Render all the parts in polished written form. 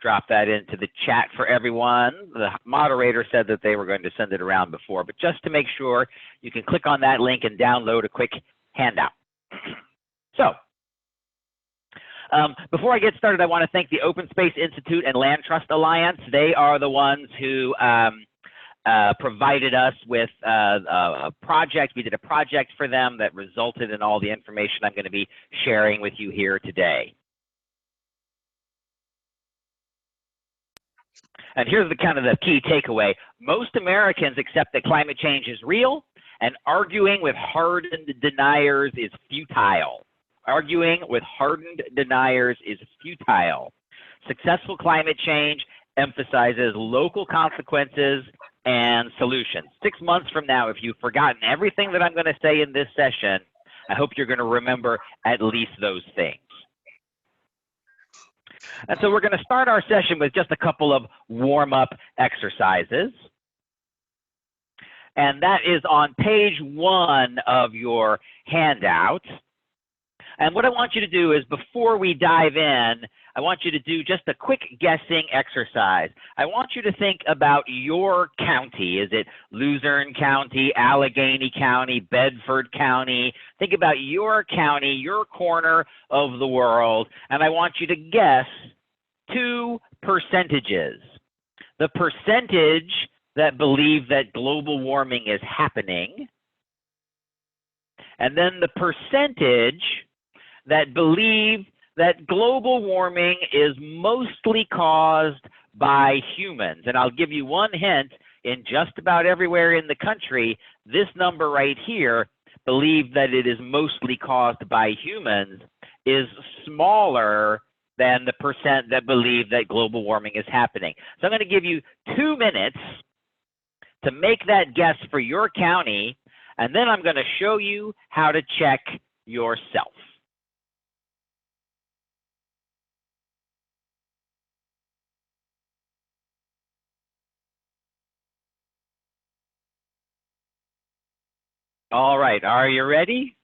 drop that into the chat for everyone. The moderator said that they were going to send it around before, but just to make sure, you can click on that link and download a quick handout. So, before I get started, I want to thank the Open Space Institute and Land Trust Alliance. They are the ones who provided us with a project. We did a project for them that resulted in all the information I'm going to be sharing with you here today. And here's the kind of the key takeaway. Most Americans accept that climate change is real, and arguing with hardened deniers is futile. Arguing with hardened deniers is futile. Successful climate change emphasizes local consequences and solutions. 6 months from now, if you've forgotten everything that I'm going to say in this session, I hope you're going to remember at least those things. And so we're going to start our session with just a couple of warm-up exercises. And that is on page 1 of your handout. And what I want you to do is, before we dive in, I want you to do just a quick guessing exercise. I want you to think about your county. Is it Luzerne County, Allegheny County, Bedford County? Think about your county, your corner of the world, and I want you to guess 2 percentages. The percentage that believe that global warming is happening, and then the percentage that believe that global warming is mostly caused by humans. And I'll give you one hint: in just about everywhere in the country, this number right here, believe that it is mostly caused by humans, is smaller than the percent that believe that global warming is happening. So I'm going to give you 2 minutes to make that guess for your county, and then I'm going to show you how to check yourself. All right, are you ready?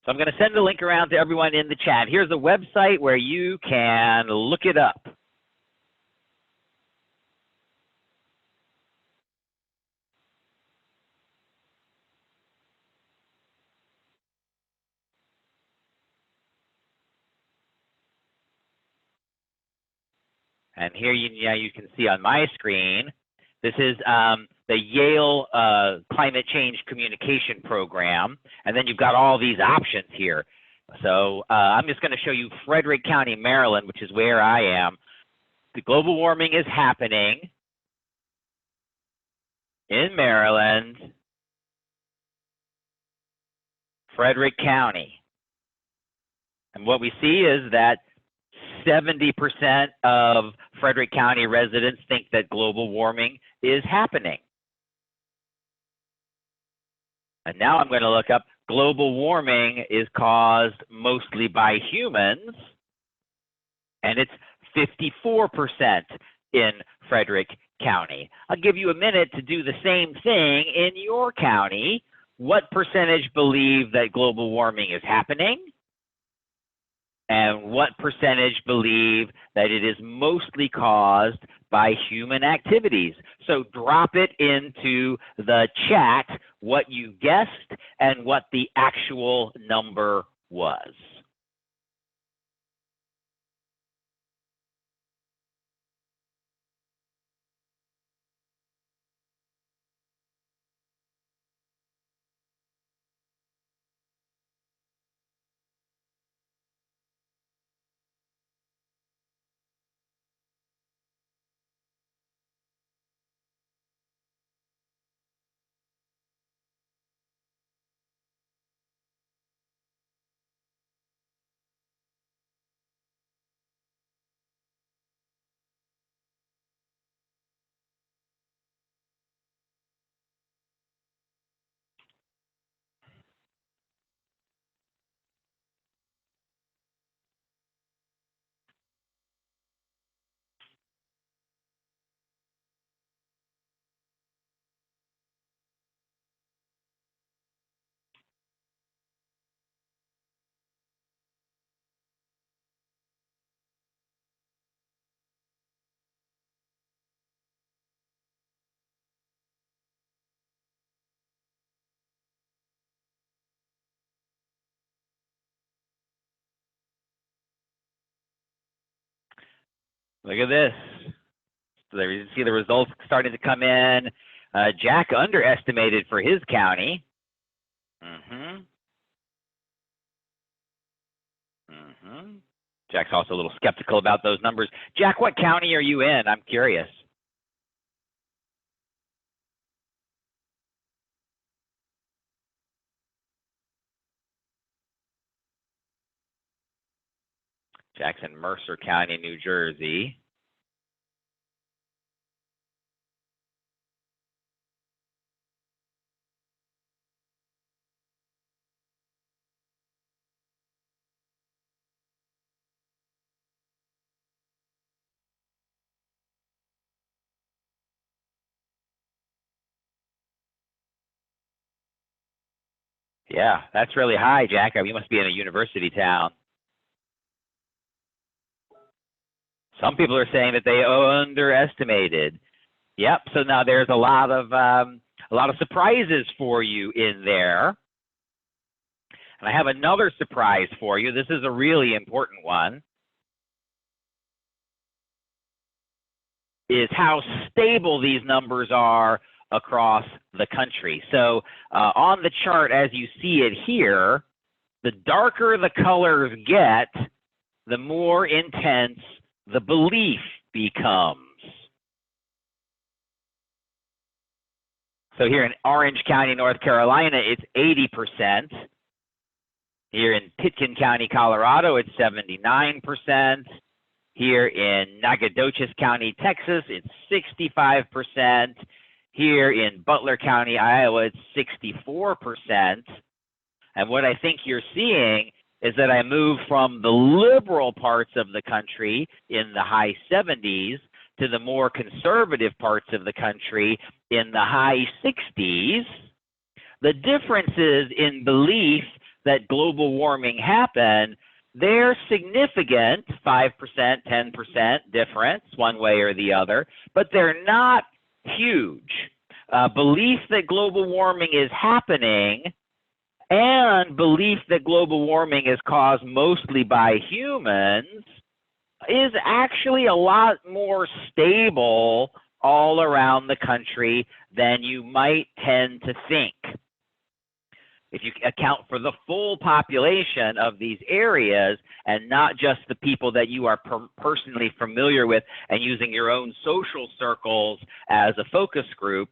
So I'm going to send the link around to everyone in the chat. Here's a website where you can look it up. And here you can see on my screen, this is the Yale Climate Change Communication Program. And then you've got all these options here. So I'm just going to show you Frederick County, Maryland, which is where I am. The global warming is happening in Maryland, Frederick County. And what we see is that 70% of Frederick County residents think that global warming is happening. And now I'm going to look up global warming is caused mostly by humans, and it's 54% in Frederick County. I'll give you a minute to do the same thing in your county. What percentage believe that global warming is happening? And what percentage believe that it is mostly caused by human activities? So drop it into the chat what you guessed and what the actual number was. Look at this. So there you see the results starting to come in. Jack underestimated for his county. Jack's also a little skeptical about those numbers. Jack, what county are you in? I'm curious. Jack's in Mercer County, New Jersey. Yeah, that's really high, Jack. I mean, you must be in a university town. Some people are saying that they underestimated. Yep. So now there's a lot of surprises for you in there. And I have another surprise for you. This is a really important one. Is how stable these numbers are across the country. So on the chart, as you see it here, the darker the colors get, the more intense the belief becomes. So here in Orange County, North Carolina, it's 80%. Here in Pitkin County, Colorado, it's 79%. Here in Nacogdoches County, Texas, it's 65%. Here in Butler County, Iowa, it's 64%. And what I think you're seeing is that I moved from the liberal parts of the country in the high 70s to the more conservative parts of the country in the high 60s. The differences in belief that global warming happened, they're significant, 5%, 10% difference, one way or the other, but they're not huge. Belief that global warming is happening and belief that global warming is caused mostly by humans is actually a lot more stable all around the country than you might tend to think. If you account for the full population of these areas and not just the people that you are personally familiar with and using your own social circles as a focus group,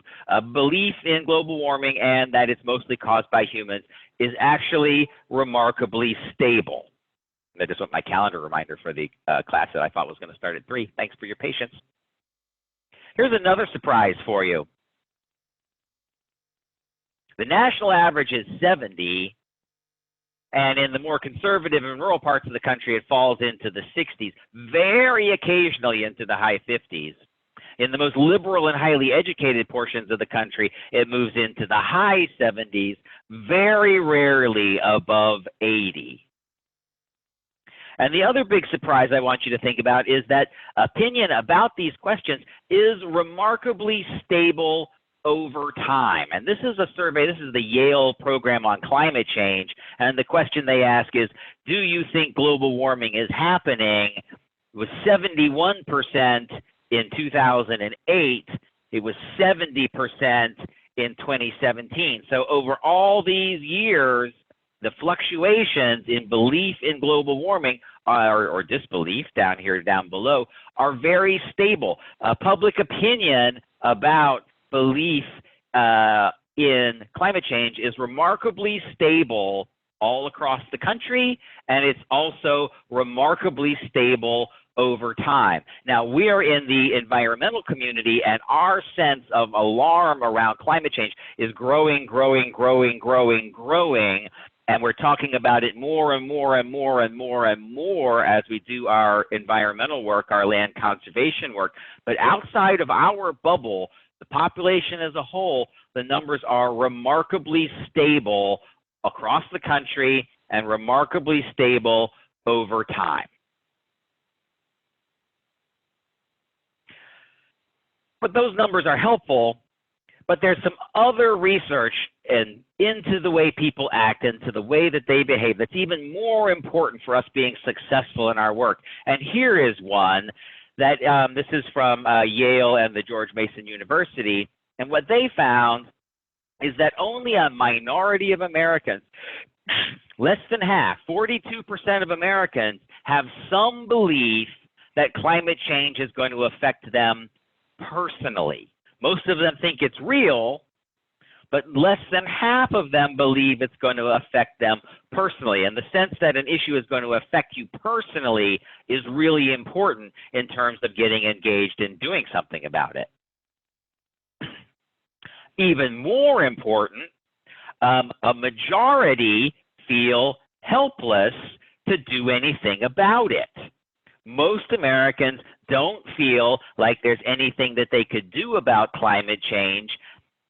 belief in global warming and that it's mostly caused by humans is actually remarkably stable. I just want my calendar reminder for the class that I thought was going to start at 3. Thanks for your patience. Here's another surprise for you. The national average is 70, and in the more conservative and rural parts of the country, it falls into the 60s, very occasionally into the high 50s. In the most liberal and highly educated portions of the country, it moves into the high 70s, very rarely above 80. And the other big surprise I want you to think about is that opinion about these questions is remarkably stable over time. And this is a survey, this is the Yale program on climate change, and the question they ask is, do you think global warming is happening? It was 71% in 2008, it was 70% in 2017. So over all these years, the fluctuations in belief in global warming or disbelief down here, down below, are very stable. Public opinion about belief in climate change is remarkably stable all across the country, and it's also remarkably stable over time. Now, we are in the environmental community, and our sense of alarm around climate change is growing, and we're talking about it more and more and more and more and more as we do our environmental work, our land conservation work. But outside of our bubble, the population as a whole, the numbers are remarkably stable across the country and remarkably stable over time. But those numbers are helpful, but there's some other research into the way people act, into the way that they behave, that's even more important for us being successful in our work. And here is one. that this is from Yale and the George Mason University, and what they found is that only a minority of Americans, less than half, 42% of Americans, have some belief that climate change is going to affect them personally. Most of them think it's real, but less than half of them believe it's going to affect them personally. And the sense that an issue is going to affect you personally is really important in terms of getting engaged in doing something about it. Even more important, a majority feel helpless to do anything about it. Most Americans don't feel like there's anything that they could do about climate change,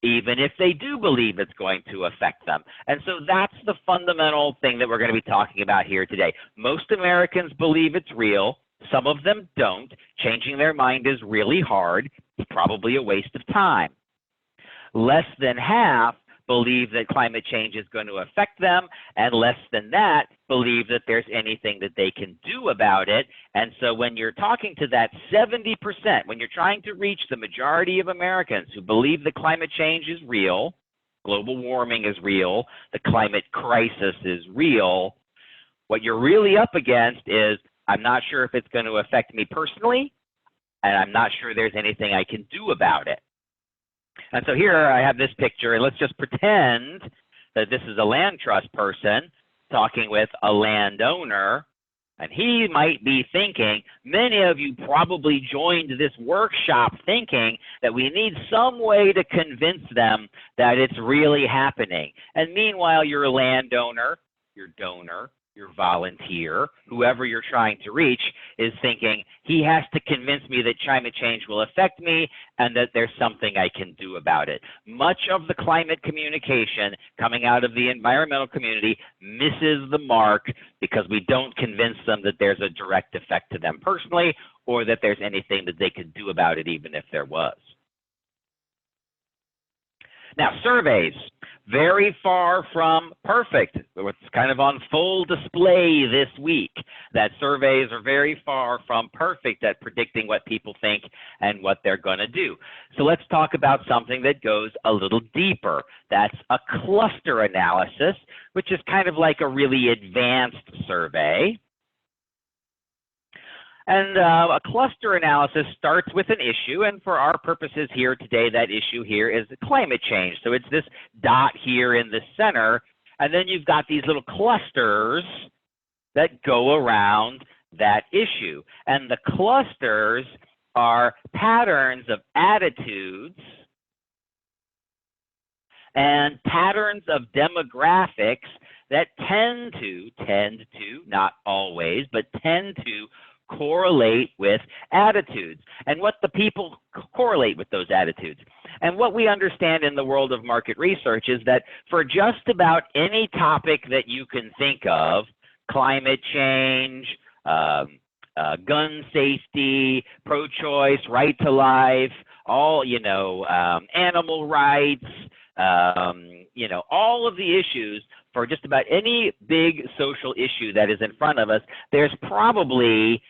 even if they do believe it's going to affect them. And so that's the fundamental thing that we're going to be talking about here today. Most Americans believe it's real. Some of them don't. Changing their mind is really hard. It's probably a waste of time. Less than half believe that climate change is going to affect them, and less than that believe that there's anything that they can do about it. And so when you're talking to that 70%, when you're trying to reach the majority of Americans who believe that climate change is real, global warming is real, the climate crisis is real, what you're really up against is, I'm not sure if it's going to affect me personally, and I'm not sure there's anything I can do about it. And so here I have this picture, and let's just pretend that this is a land trust person talking with a landowner, and he might be thinking, many of you probably joined this workshop thinking that we need some way to convince them that it's really happening. And meanwhile, your landowner, your donor, your volunteer, whoever you're trying to reach, is thinking, he has to convince me that climate change will affect me and that there's something I can do about it. Much of the climate communication coming out of the environmental community misses the mark because we don't convince them that there's a direct effect to them personally or that there's anything that they could do about it even if there was. Now, surveys, very far from perfect. It's kind of on full display this week that surveys are very far from perfect at predicting what people think and what they're going to do. So let's talk about something that goes a little deeper. That's a cluster analysis, which is kind of like a really advanced survey. And a cluster analysis starts with an issue, and for our purposes here today, that issue here is climate change. So it's this dot here in the center, and then you've got these little clusters that go around that issue. And the clusters are patterns of attitudes and patterns of demographics that tend to, not always, but tend to correlate with attitudes and what the people correlate with those attitudes. And what we understand in the world of market research is that for just about any topic that you can think of, climate change, gun safety, pro-choice, right to life, all, animal rights, all of the issues, for just about any big social issue that is in front of us, there's probably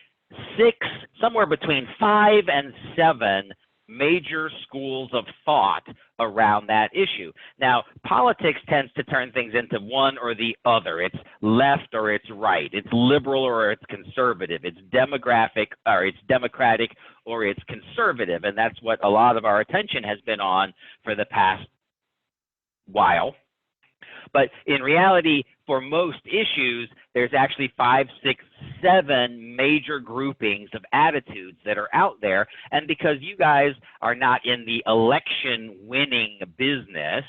somewhere between 5 and 7 major schools of thought around that issue. Now, politics tends to turn things into one or the other. It's left or it's right. It's liberal or it's conservative. It's democratic or it's conservative. And that's what a lot of our attention has been on for the past while. But in reality, for most issues, there's actually 5, 6, 7 major groupings of attitudes that are out there. And because you guys are not in the election winning business,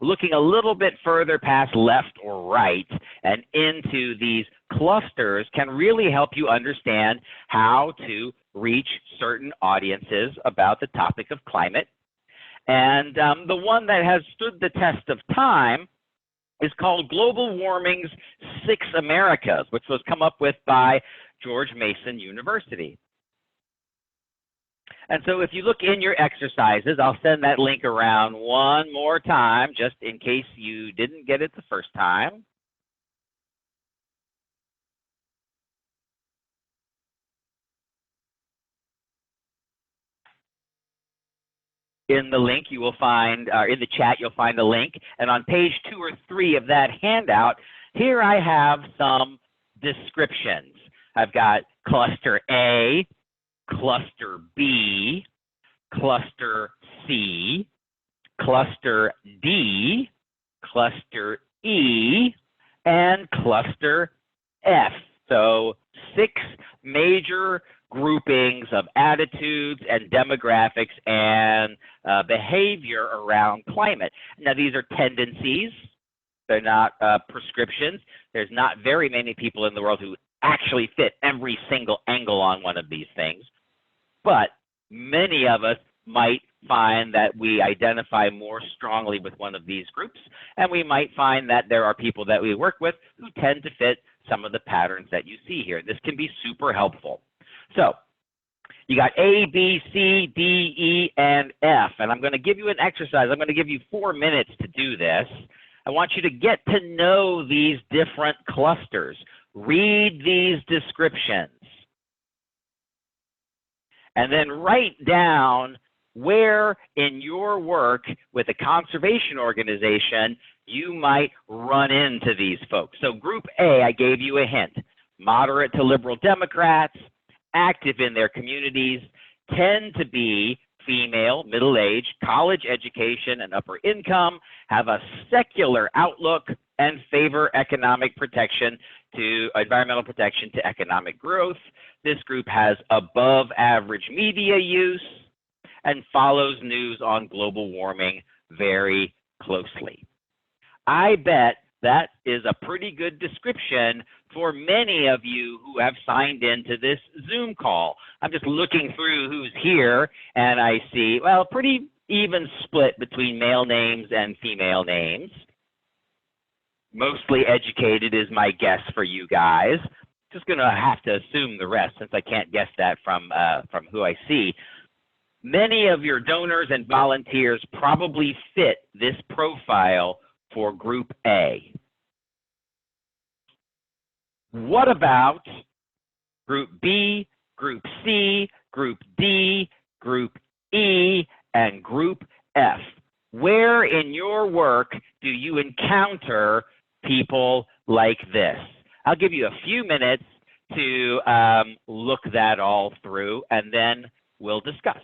looking a little bit further past left or right and into these clusters can really help you understand how to reach certain audiences about the topic of climate. And the one that has stood the test of time is called Global Warming's 6 Americas, which was come up with by George Mason University. And so if you look in your exercises, I'll send that link around one more time, just in case you didn't get it the first time. In the link, you will find, in the chat, you'll find a link. And on page 2 or 3 of that handout, here I have some descriptions. I've got cluster A, cluster B, cluster C, cluster D, cluster E, and cluster F. So 6 major groupings of attitudes and demographics and behavior around climate. Now, these are tendencies. They're not prescriptions. There's not very many people in the world who actually fit every single angle on one of these things. But many of us might find that we identify more strongly with one of these groups, and we might find that there are people that we work with who tend to fit some of the patterns that you see here. This can be super helpful. So you got A, B, C, D, E, and F, and I'm going to give you an exercise. I'm going to give you 4 minutes to do this. I want you to get to know these different clusters. Read these descriptions. And then write down where in your work with a conservation organization you might run into these folks. So group A, I gave you a hint. Moderate to liberal Democrats, active in their communities, tend to be female, middle-aged, college education, and upper income, have a secular outlook, and favor economic protection to environmental protection to economic growth. This group has above average media use and follows news on global warming very closely. I bet that is a pretty good description for many of you who have signed into this Zoom call. I'm just looking through who's here, and I see, well, pretty even split between male names and female names. Mostly educated is my guess for you guys. Just going to have to assume the rest since I can't guess that from who I see. Many of your donors and volunteers probably fit this profile for Group A. What about Group B, Group C, Group D, Group E, and Group F? Where in your work do you encounter people like this? I'll give you a few minutes to look that all through, and then we'll discuss.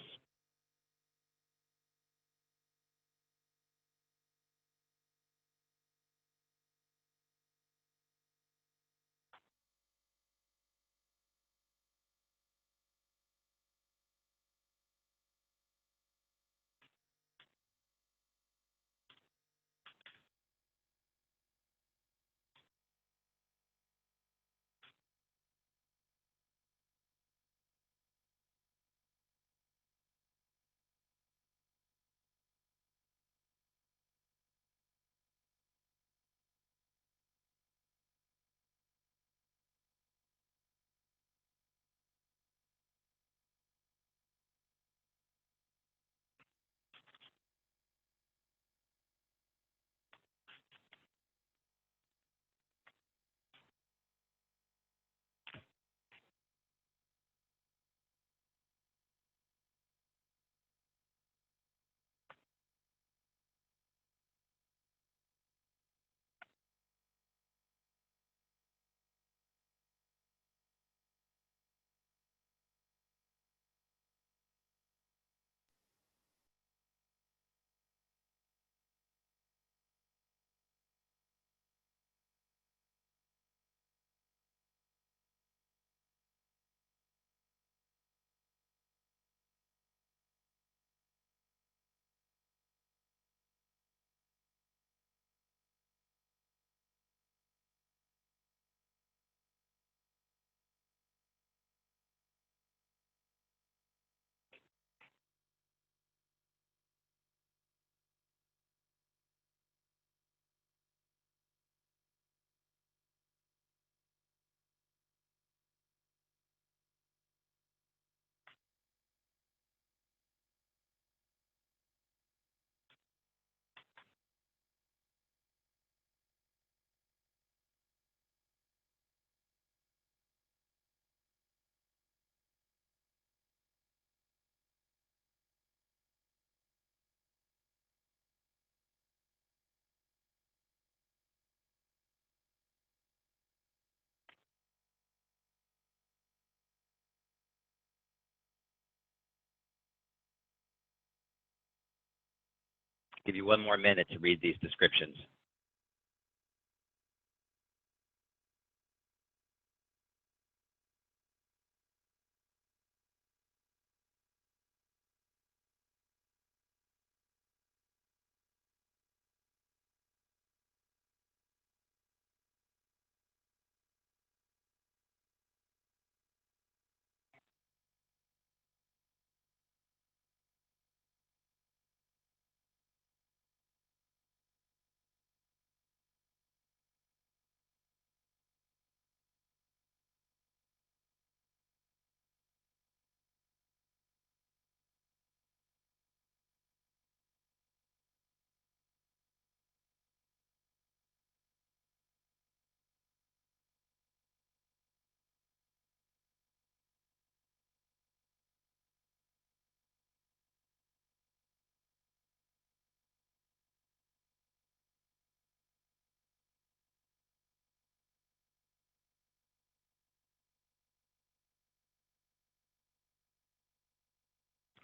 Give you one more minute to read these descriptions.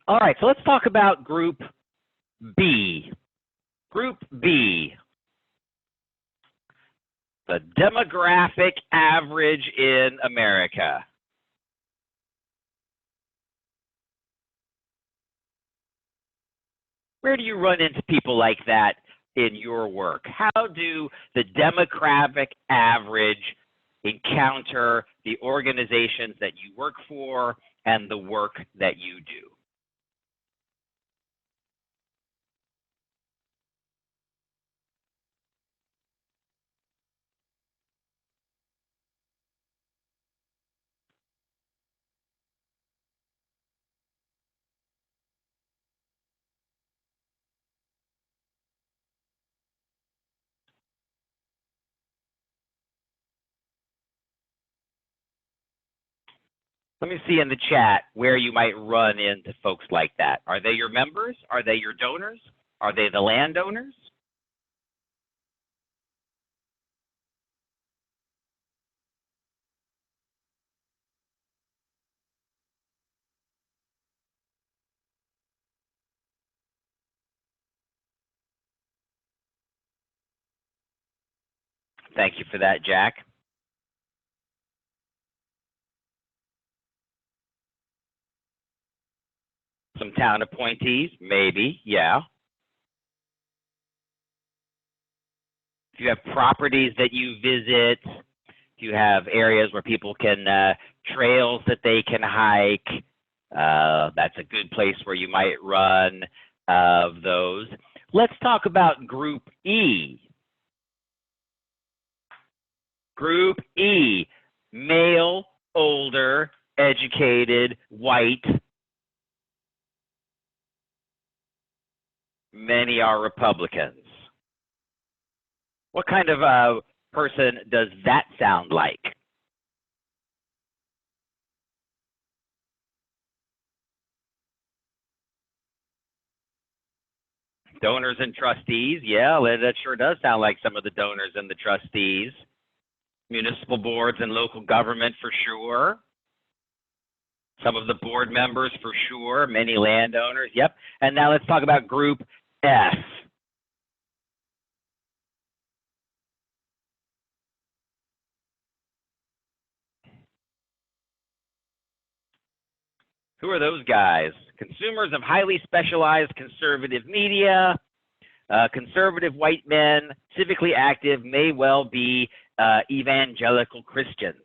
All right, so let's talk about Group B. Group B, the demographic average in America. Where do you run into people like that in your work? How do the demographic average encounter the organizations that you work for and the work that you do? Let me see in the chat where you might run into folks like that. Are they your members? Are they your donors? Are they the landowners? Thank you for that, Jack. Some town appointees, maybe, yeah. If you have properties that you visit, if you have areas where people can, trails that they can hike, that's a good place where you might run of those. Let's talk about Group E. Group E, male, older, educated, white. Many are Republicans. What kind of person does that sound like? Donors and trustees, yeah, that sure does sound like some of the donors and the trustees. Municipal boards and local government for sure. Some of the board members for sure, many landowners, yep. And now let's talk about Group F. Who are those guys? Consumers of highly specialized conservative media, conservative white men, civically active, may well be evangelical Christians.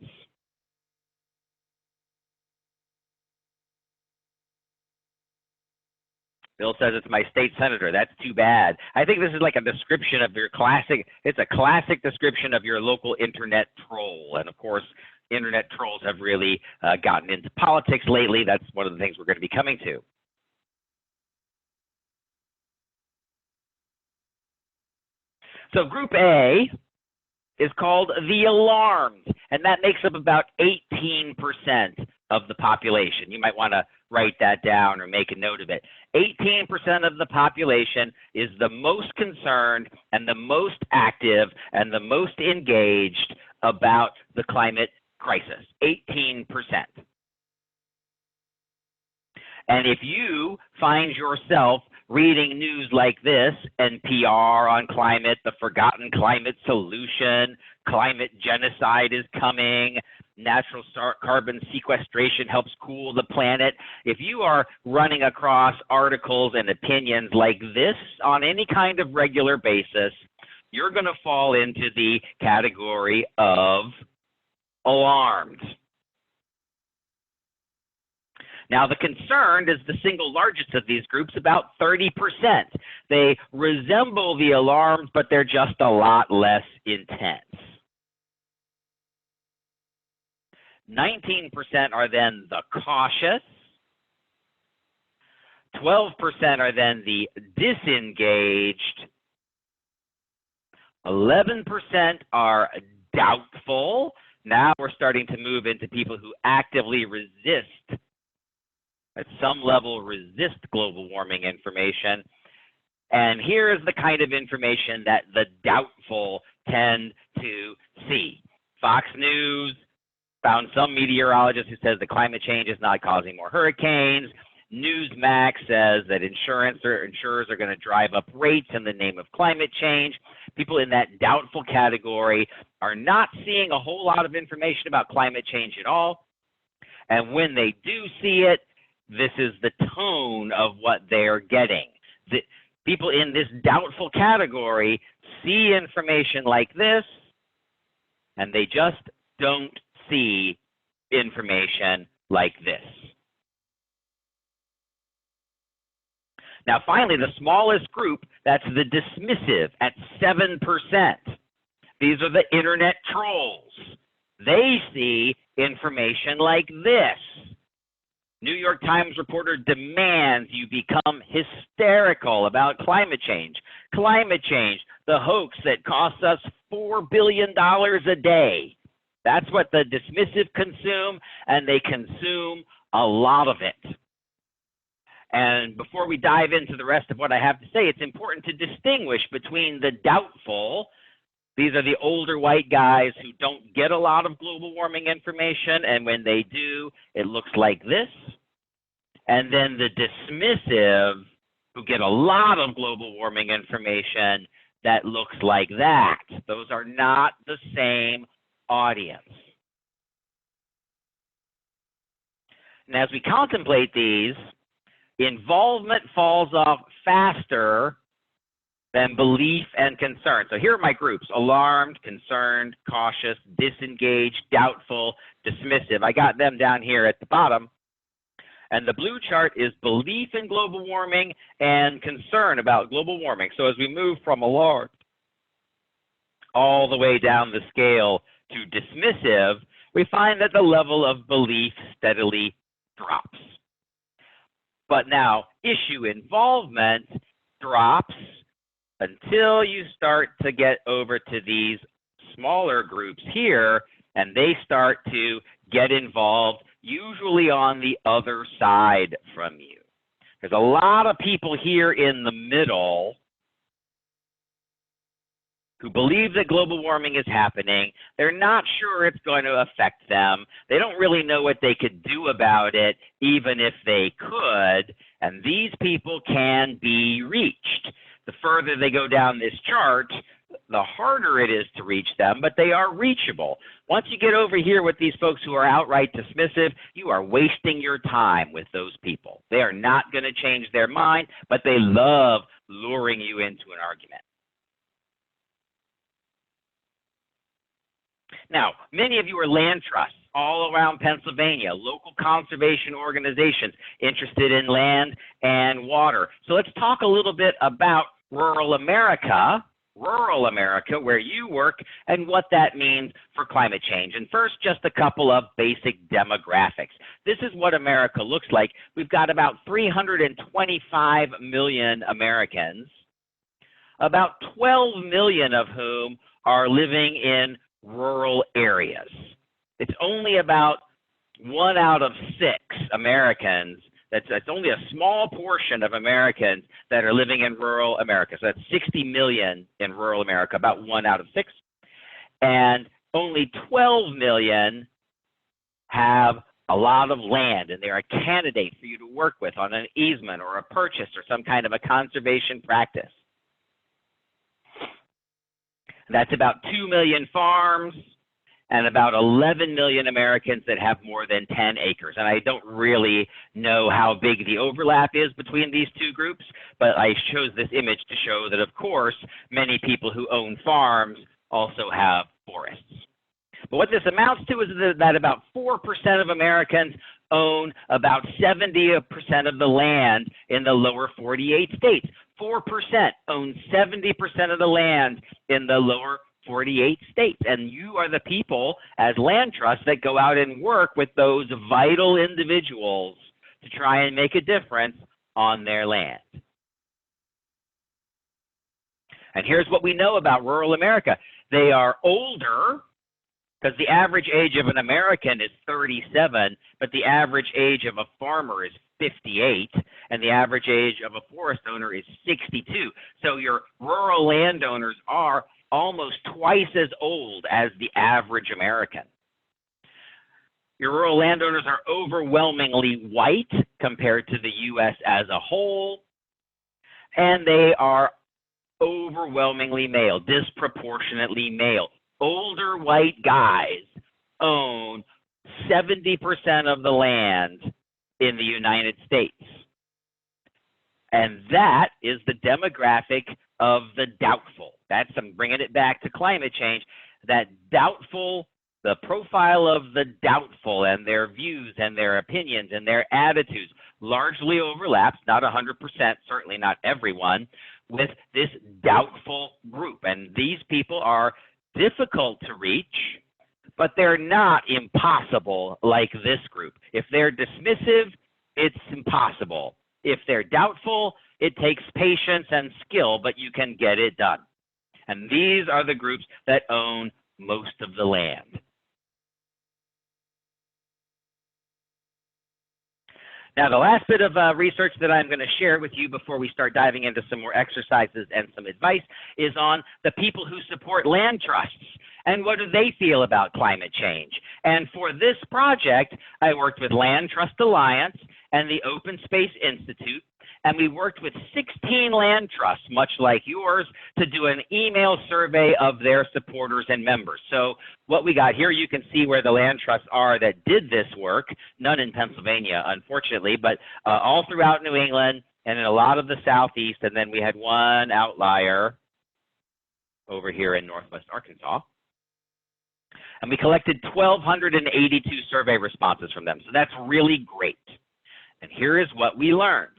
Bill says it's my state senator. That's too bad. I think this is like a description of your classic, it's a classic description of your local internet troll. And of course, internet trolls have really gotten into politics lately. That's one of the things we're going to be coming to. So Group A is called the alarmed, and that makes up about 18% of the population. You might want to write that down or make a note of it. 18% of the population is the most concerned and the most active and the most engaged about the climate crisis. 18%. And if you find yourself reading news like this, NPR on climate, the forgotten climate solution, climate genocide is coming, natural carbon sequestration helps cool the planet. If you are running across articles and opinions like this on any kind of regular basis, you're going to fall into the category of alarmed. Now, the concerned is the single largest of these groups, about 30%. They resemble the alarmed, but they're just a lot less intense. 19% are then the cautious. 12% are then the disengaged. 11% are doubtful. Now we're starting to move into people who actively resist, at some level resist global warming information. And here is the kind of information that the doubtful tend to see. Fox News found some meteorologist who says that climate change is not causing more hurricanes. Newsmax says that insurers are going to drive up rates in the name of climate change. People in that doubtful category are not seeing a whole lot of information about climate change at all. And when they do see it, this is the tone of what they're getting. The people in this doubtful category see information like this, and they just don't see information like this. Now, finally, the smallest group, that's the dismissive at 7%. These are the internet trolls. They see information like this. New York Times reporter demands you become hysterical about climate change. Climate change, the hoax that costs us $4 billion a day. That's what the dismissive consume, and they consume a lot of it. And before we dive into the rest of what I have to say, it's important to distinguish between the doubtful. These are the older white guys who don't get a lot of global warming information, and when they do, it looks like this. And then the dismissive, who get a lot of global warming information, that looks like that. Those are not the same audience. And as we contemplate these, involvement falls off faster than belief and concern. So here are my groups: alarmed, concerned, cautious, disengaged, doubtful, dismissive. I got them down here at the bottom. And the blue chart is belief in global warming and concern about global warming. So as we move from alarmed all the way down the scale to dismissive, we find that the level of belief steadily drops. But now issue involvement drops until you start to get over to these smaller groups here, and they start to get involved, usually on the other side from you. There's a lot of people here in the middle who believe that global warming is happening. They're not sure it's going to affect them. They don't really know what they could do about it, even if they could. And these people can be reached. The further they go down this chart, the harder it is to reach them, but they are reachable. Once you get over here with these folks who are outright dismissive, you are wasting your time with those people. They are not going to change their mind, but they love luring you into an argument. Now, many of you are land trusts all around Pennsylvania, local conservation organizations interested in land and water. So let's talk a little bit about rural America, where you work, and what that means for climate change. And first, just a couple of basic demographics. This is what America looks like. We've got about 325 million Americans, about 12 million of whom are living in rural areas. It's only about 1 out of 6 Americans. That's only a small portion of Americans that are living in rural America. So that's 60 million in rural America, about 1 out of 6. And only 12 million have a lot of land, and they're a candidate for you to work with on an easement or a purchase or some kind of a conservation practice. That's about 2 million farms and about 11 million Americans that have more than 10 acres. And I don't really know how big the overlap is between these two groups, but I chose this image to show that, of course, many people who own farms also have forests. But what this amounts to is that about 4% of Americans own about 70% of the land in the lower 48 states. 4% own 70% of the land in the lower 48 states. And you are the people as land trusts that go out and work with those vital individuals to try and make a difference on their land. And here's what we know about rural America. They are older, because the average age of an American is 37, but the average age of a farmer is 58, and the average age of a forest owner is 62. So your rural landowners are almost twice as old as the average American. Your rural landowners are overwhelmingly white compared to the U.S. as a whole, and they are overwhelmingly male, disproportionately male. Older white guys own 70% of the land in the United States. And that is the demographic of the doubtful. I'm bringing it back to climate change. That doubtful, the profile of the doubtful and their views and their opinions and their attitudes largely overlaps, not 100%, certainly not everyone, with this doubtful group. And these people are difficult to reach, but they're not impossible like this group. If they're dismissive, it's impossible. If they're doubtful, it takes patience and skill, but you can get it done. And these are the groups that own most of the land. Now, the last bit of research that I'm going to share with you before we start diving into some more exercises and some advice is on the people who support land trusts and what do they feel about climate change. And for this project, I worked with Land Trust Alliance and the Open Space Institute, and we worked with 16 land trusts, much like yours, to do an email survey of their supporters and members. So what we got here, you can see where the land trusts are that did this work, none in Pennsylvania, unfortunately, but all throughout New England and in a lot of the Southeast, and then we had one outlier over here in Northwest Arkansas. And we collected 1,282 survey responses from them, so that's really great. And here is what we learned.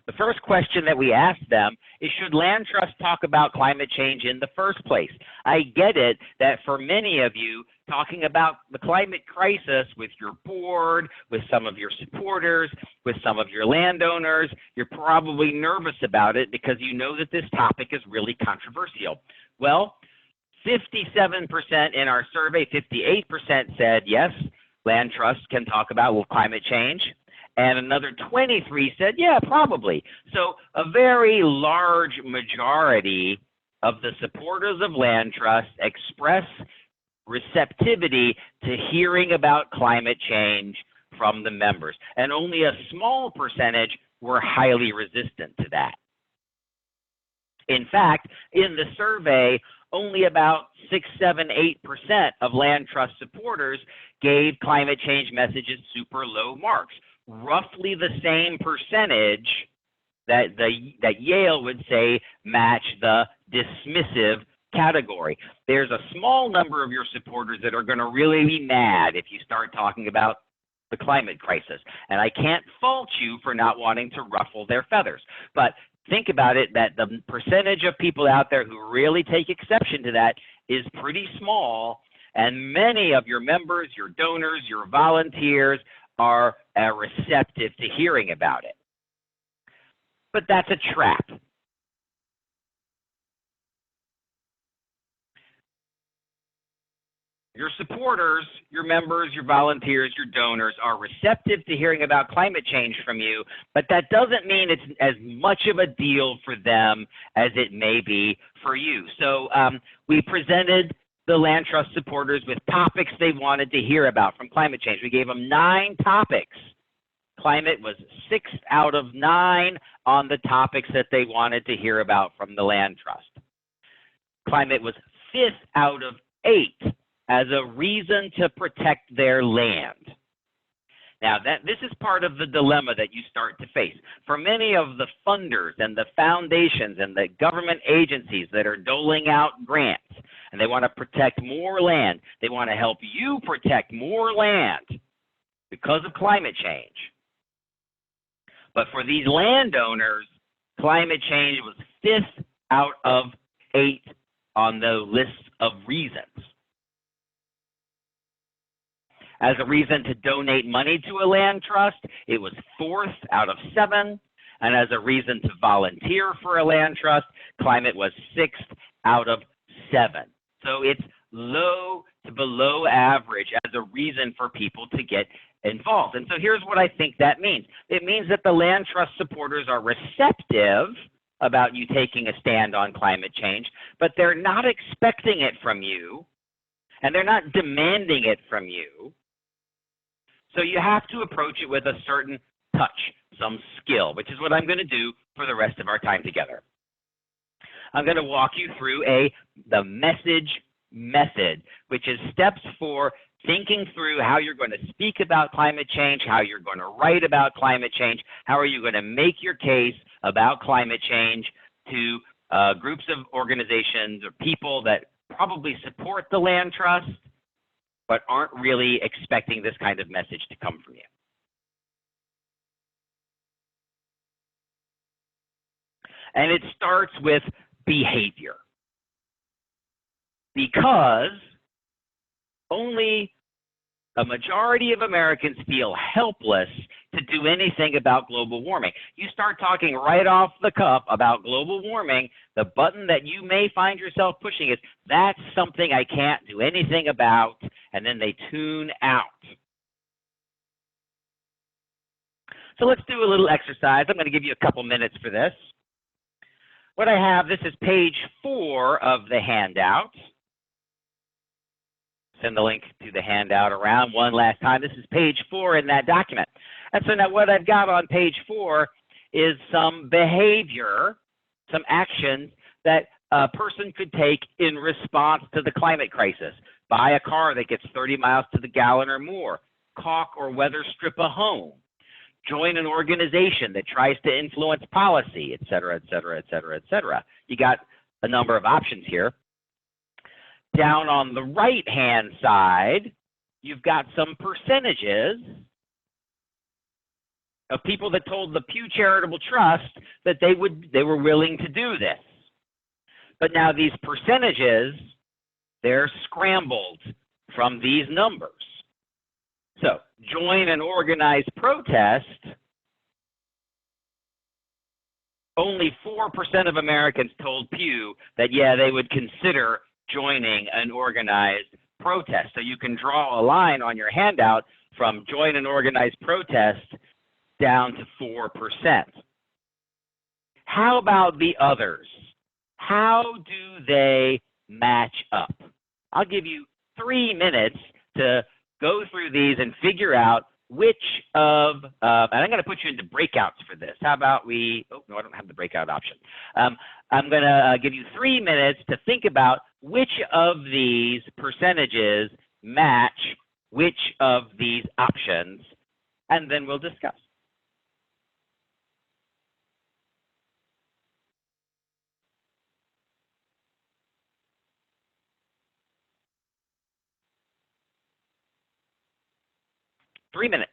The first question that we asked them is, should land trusts talk about climate change in the first place? I get it that for many of you, talking about the climate crisis with your board, with some of your supporters, with some of your landowners, you're probably nervous about it because you know that this topic is really controversial. Well, 57% in our survey, 58% said yes, land trusts can talk about climate change. And another 23 said, yeah, probably. So a very large majority of the supporters of land trusts express receptivity to hearing about climate change from the members. And only a small percentage were highly resistant to that. In fact, in the survey, only about 6, 7, 8% of land trust supporters gave climate change messages super low marks. Roughly the same percentage that Yale would say match the dismissive category. There's a small number of your supporters that are going to really be mad if you start talking about the climate crisis. And I can't fault you for not wanting to ruffle their feathers. But think about it, that the percentage of people out there who really take exception to that is pretty small. And many of your members, your donors, your volunteers are receptive to hearing about it. But that's a trap. Your supporters, your members, your volunteers, your donors are receptive to hearing about climate change from you, but that doesn't mean it's as much of a deal for them as it may be for you. So we presented the land trust supporters with topics they wanted to hear about from climate change. We gave them 9 topics. Climate was 6 out of 9 on the topics that they wanted to hear about from the land trust. Climate was 5th out of 8 as a reason to protect their land. Now, this is part of the dilemma that you start to face. For many of the funders and the foundations and the government agencies that are doling out grants, and they want to protect more land, they want to help you protect more land because of climate change. But for these landowners, climate change was 5th out of 8 on the list of reasons. As a reason to donate money to a land trust, it was 4th out of 7. And as a reason to volunteer for a land trust, climate was 6th out of 7. So it's low to below average as a reason for people to get involved. And so here's what I think that means. It means that the land trust supporters are receptive about you taking a stand on climate change, but they're not expecting it from you, and they're not demanding it from you. So you have to approach it with a certain touch, some skill, which is what I'm going to do for the rest of our time together. I'm going to walk you through the message method, which is steps for thinking through how you're going to speak about climate change, how you're going to write about climate change, how are you going to make your case about climate change to groups of organizations or people that probably support the land trust, but aren't really expecting this kind of message to come from you. And it starts with behavior. Because only a majority of Americans feel helpless to do anything about global warming. You start talking right off the cuff about global warming, the button that you may find yourself pushing is, that's something I can't do anything about, and then they tune out. So let's do a little exercise. I'm going to give you a couple minutes for this. What I have, this is page 4 of the handout. Send the link to the handout around one last time. This is page 4 in that document. And so now what I've got on page 4 is some behavior, some actions that a person could take in response to the climate crisis. Buy a car that gets 30 miles to the gallon or more. Caulk or weather strip a home. Join an organization that tries to influence policy, et cetera, et cetera, et cetera, et cetera. You got a number of options here. Down on the right-hand side, you've got some percentages of people that told the Pew Charitable Trust that they were willing to do this. But now these percentages, they're scrambled from these numbers. So join an organized protest. Only 4% of Americans told Pew that, yeah, they would consider joining an organized protest. So you can draw a line on your handout from join an organized protest down to 4%. How about the others? How do they match up? I'll give you 3 minutes to go through these and figure out which of, and I'm going to put you into breakouts for this. How about we, oh, no, I don't have the breakout option. I'm going to give you 3 minutes to think about which of these percentages match which of these options, and then we'll discuss. Three minutes.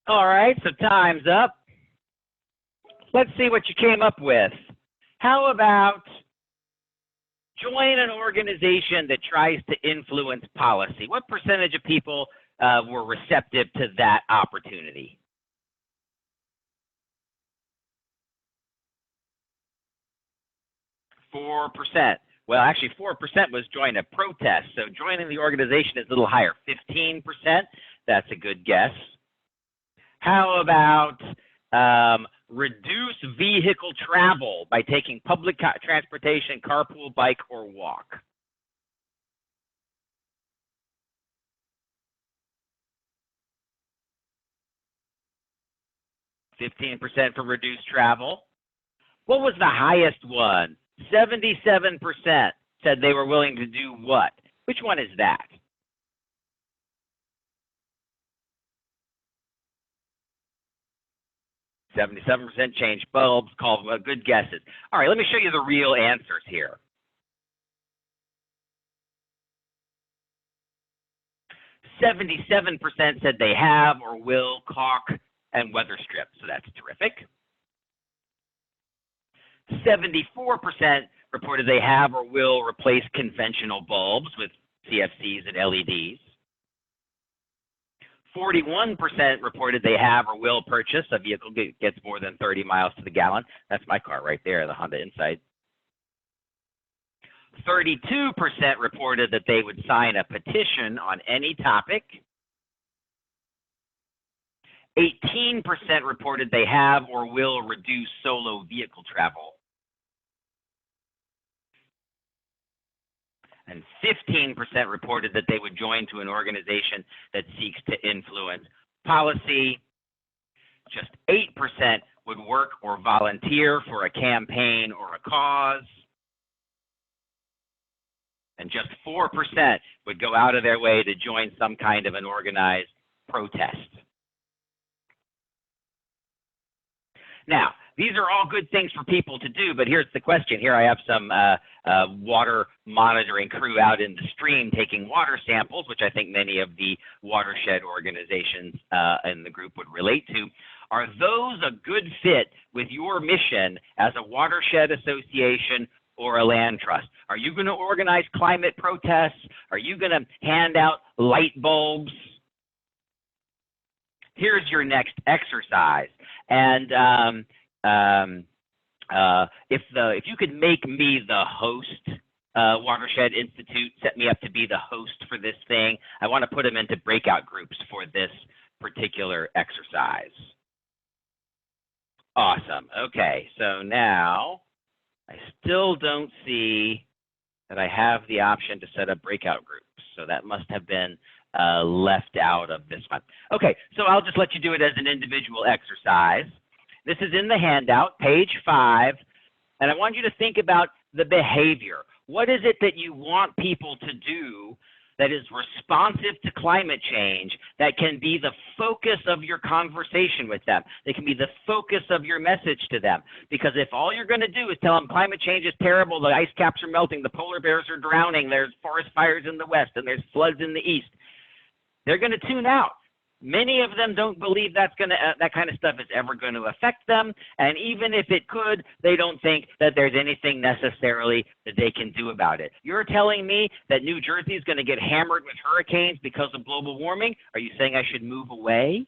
All right, so time's up. Let's see what you came up with. How about join an organization that tries to influence policy? What percentage of people were receptive to that opportunity? 4%. Well, actually, 4% was join a protest. So joining the organization is a little higher, 15%. That's a good guess. How about reduce vehicle travel by taking public transportation, carpool, bike, or walk? 15% for reduced travel. What was the highest one? 77% said they were willing to do what? Which one is that? 77% change bulbs, called good guesses. All right, let me show you the real answers here. 77% said they have or will caulk and weather strip, so that's terrific. 74% reported they have or will replace conventional bulbs with CFCs and LEDs. 41% reported they have or will purchase a vehicle that gets more than 30 miles to the gallon. That's my car right there, the Honda Insight. 32% reported that they would sign a petition on any topic. 18% reported they have or will reduce solo vehicle travel. And 15% reported that they would join to an organization that seeks to influence policy. Just 8% would work or volunteer for a campaign or a cause. And just 4% would go out of their way to join some kind of an organized protest. Now, these are all good things for people to do, but here's the question. Here I have some water monitoring crew out in the stream taking water samples, which I think many of the watershed organizations in the group would relate to. Are those a good fit with your mission as a watershed association or a land trust? Are you going to organize climate protests? Are you going to hand out light bulbs? Here's your next exercise. And if you could make me the host, Watershed Institute set me up to be the host for this thing. I want to put them into breakout groups for this particular exercise. Awesome. Okay, so now I still don't see that I have the option to set up breakout groups. So that must have been left out of this one. Okay, so I'll just let you do it as an individual exercise. This is in the handout, page 5, and I want you to think about the behavior. What is it that you want people to do that is responsive to climate change, that can be the focus of your conversation with them, that can be the focus of your message to them? Because if all you're going to do is tell them climate change is terrible, the ice caps are melting, the polar bears are drowning, there's forest fires in the west, and there's floods in the east, they're going to tune out. Many of them don't believe that kind of stuff is ever going to affect them, and even if it could, they don't think that there's anything necessarily that they can do about it. You're telling me that New Jersey is going to get hammered with hurricanes because of global warming? Are you saying I should move away?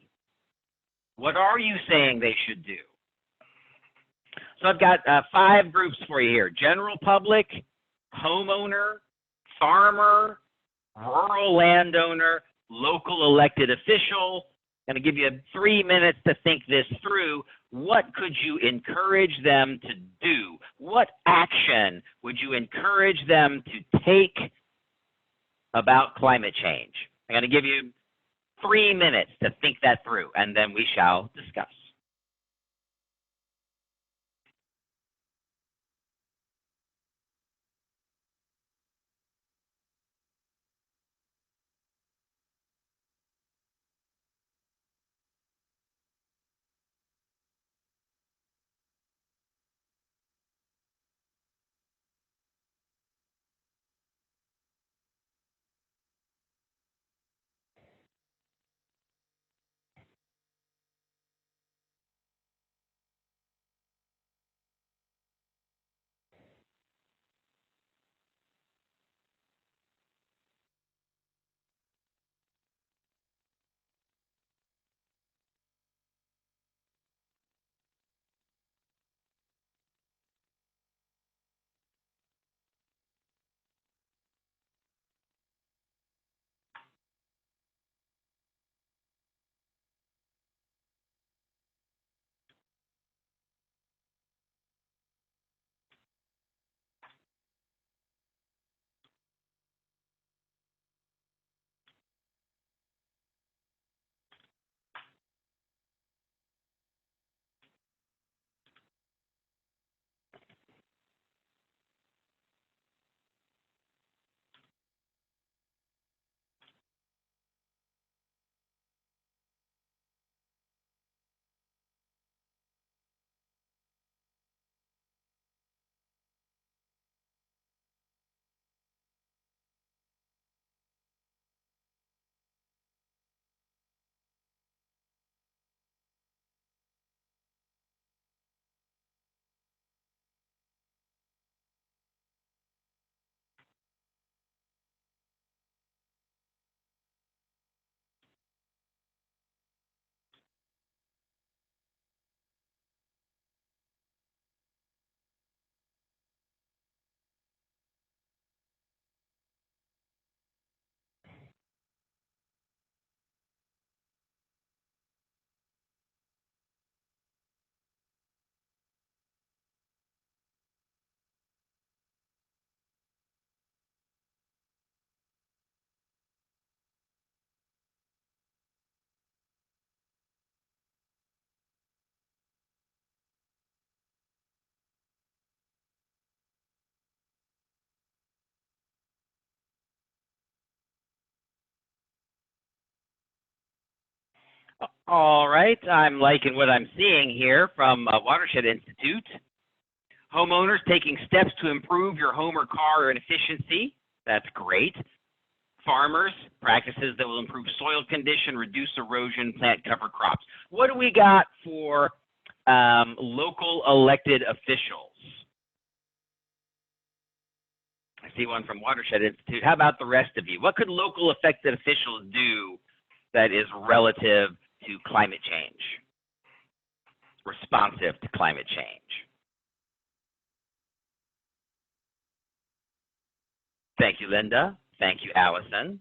What are you saying they should do? So I've got 5 groups for you here: general public, homeowner, farmer, rural landowner, local elected official. I'm going to give you 3 minutes to think this through. What could you encourage them to do? What action would you encourage them to take about climate change? I'm going to give you 3 minutes to think that through, and then we shall discuss. All right, I'm liking what I'm seeing here from Watershed Institute. Homeowners taking steps to improve your home or car efficiency. That's great. Farmers, practices that will improve soil condition, reduce erosion, plant cover crops. What do we got for local elected officials? I see one from Watershed Institute. How about the rest of you? What could local elected officials do that is relative to climate change, responsive to climate change? Thank you, Linda. Thank you, Allison.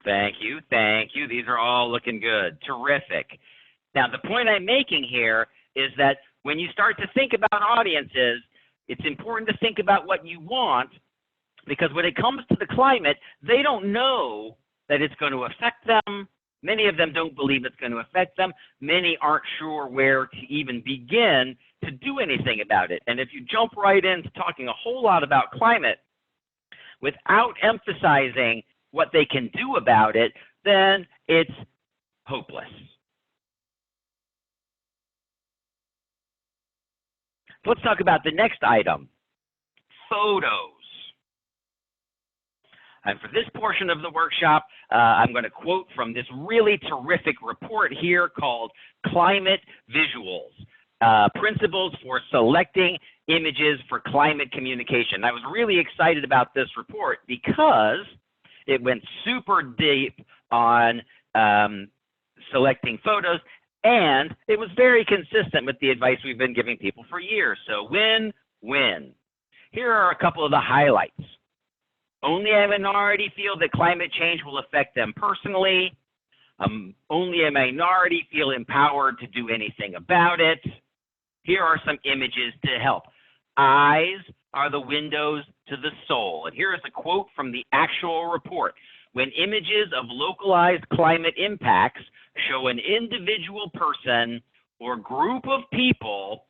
Thank you. Thank you. These are all looking good. Terrific. Now, the point I'm making here is that when you start to think about audiences, it's important to think about what you want, because when it comes to the climate, they don't know that it's going to affect them. Many of them don't believe it's going to affect them. Many aren't sure where to even begin to do anything about it. And if you jump right into talking a whole lot about climate without emphasizing what they can do about it, then it's hopeless. Let's talk about the next item, photos. And for this portion of the workshop, I'm going to quote from this really terrific report here called Climate Visuals, Principles for Selecting Images for Climate Communication. I was really excited about this report because it went super deep on selecting photos, and it was very consistent with the advice we've been giving people for years. So win-win. Here are a couple of the highlights. Only a minority feel that climate change will affect them personally. Only a minority feel empowered to do anything about it. Here are some images to help. Eyes are the windows to the soul. And here is a quote from the actual report. When images of localized climate impacts show an individual person or group of people,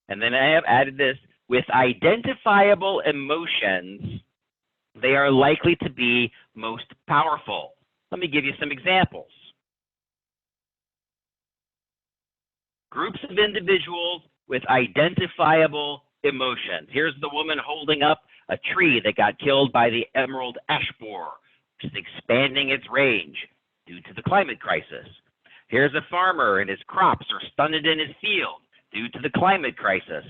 and then I have added this, with identifiable emotions, they are likely to be most powerful. Let me give you some examples. Groups of individuals with identifiable emotions. Here's the woman holding up a tree that got killed by the emerald ash borer, which is expanding its range due to the climate crisis. Here's a farmer and his crops are stunted in his field due to the climate crisis.